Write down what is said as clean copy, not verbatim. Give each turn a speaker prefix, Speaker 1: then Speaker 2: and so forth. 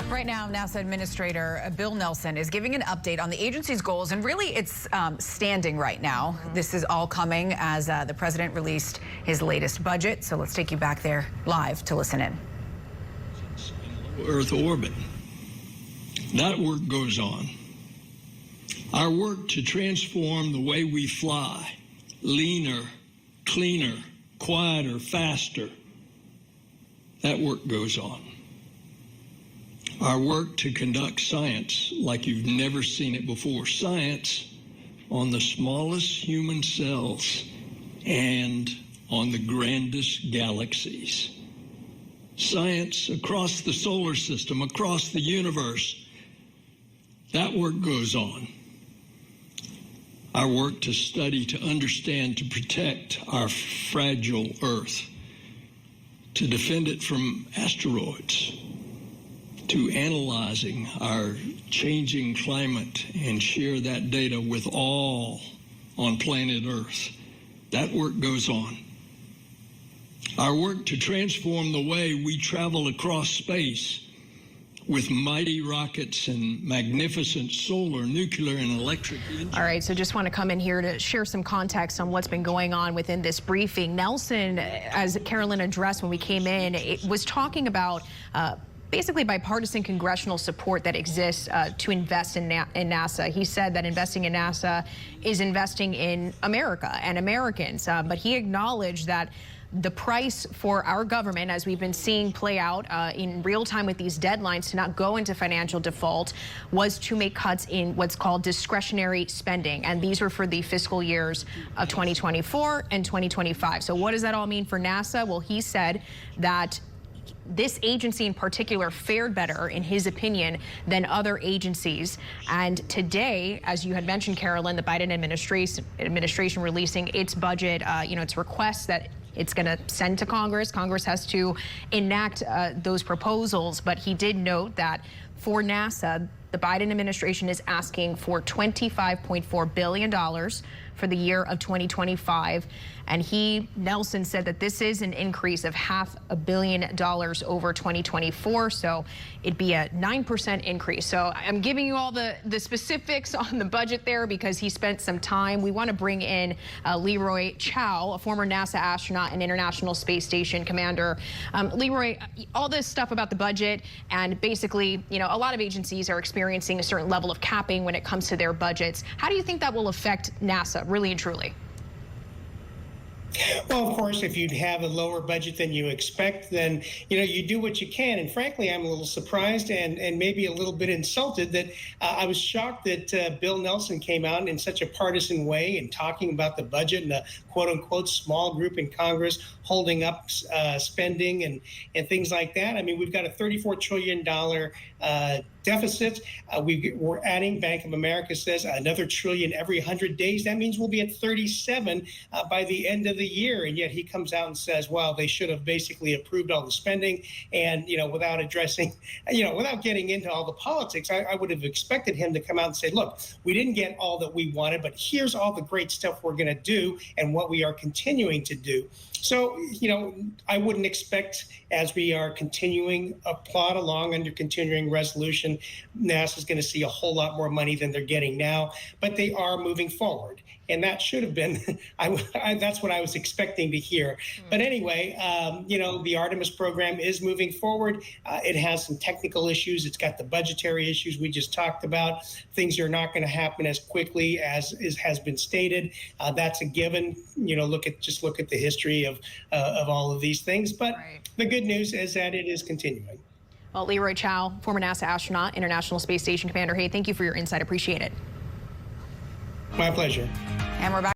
Speaker 1: Right now, NASA Administrator Bill Nelson is giving an update on the agency's goals, and really it's standing right now. This is all coming as the president released his latest budget. So let's take you back there live to listen in.
Speaker 2: Earth orbit. That work goes on. Our work to transform the way we fly, leaner, cleaner, quieter, faster, that work goes on. Our work to conduct science like you've never seen it before. Science on the smallest human cells and on the grandest galaxies. Science across the solar system, across the universe. That work goes on. Our work to study, to understand, to protect our fragile Earth, to defend it from asteroids, to analyzing our changing climate and share that data with all on planet Earth. That work goes on. Our work to transform the way we travel across space with mighty rockets and magnificent solar, nuclear, and electric engines.
Speaker 3: All right, so just want to come in here to share some context on what's been going on within this briefing. Nelson, as Carolyn addressed when we came in, it was talking about basically bipartisan congressional support that exists to invest in NASA. He said that investing in NASA is investing in America and Americans, but he acknowledged that the price for our government, as we've been seeing play out in real time with these deadlines to not go into financial default, was to make cuts in what's called discretionary spending. And these were for the fiscal years of 2024 and 2025. So what does that all mean for NASA? Well, he said that this agency in particular fared better, in his opinion, than other agencies. And today, as you had mentioned, Carolyn, the Biden administration releasing its budget, its requests that it's going to send to Congress. Congress has to enact those proposals. But he did note that for NASA, the Biden administration is asking for $25.4 billion for the year of 2025. And Nelson said that this is an increase of $500 million over 2024. So it'd be a 9% increase. So I'm giving you all the specifics on the budget there because he spent some time. We want to bring in Leroy Chiao, a former NASA astronaut and International Space Station commander. Leroy, all this stuff about the budget, and basically, a lot of agencies are experiencing a certain level of capping when it comes to their budgets. How do you think that will affect NASA, really and truly?
Speaker 4: Well, of course, if you have a lower budget than you expect, then, you do what you can. And frankly, I'm a little surprised and maybe a little bit insulted that I was shocked that Bill Nelson came out in such a partisan way and talking about the budget and the quote unquote small group in Congress holding up spending and things like that. I mean, we've got a $34 trillion deficit. We're adding, Bank of America says, another trillion every 100 days. That means we'll be at 37 by the end of the year. And yet he comes out and says, well, they should have basically approved all the spending. And, without addressing, without getting into all the politics, I would have expected him to come out and say, look, we didn't get all that we wanted, but here's all the great stuff we're going to do and what we are continuing to do. So, I wouldn't expect, as we are continuing a plot along under continuing resolution, NASA's going to see a whole lot more money than they're getting now, but they are moving forward. And that should have been, that's what I was expecting to hear. But anyway, the Artemis program is moving forward. It has some technical issues. It's got the budgetary issues we just talked about. Things are not going to happen as quickly as has been stated. That's a given. Look at the history of all of these things. But the good news is that it is continuing.
Speaker 3: Well, Leroy Chiao, former NASA astronaut, International Space Station commander. Hey, thank you for your insight. Appreciate it.
Speaker 4: My pleasure.
Speaker 1: And we're back.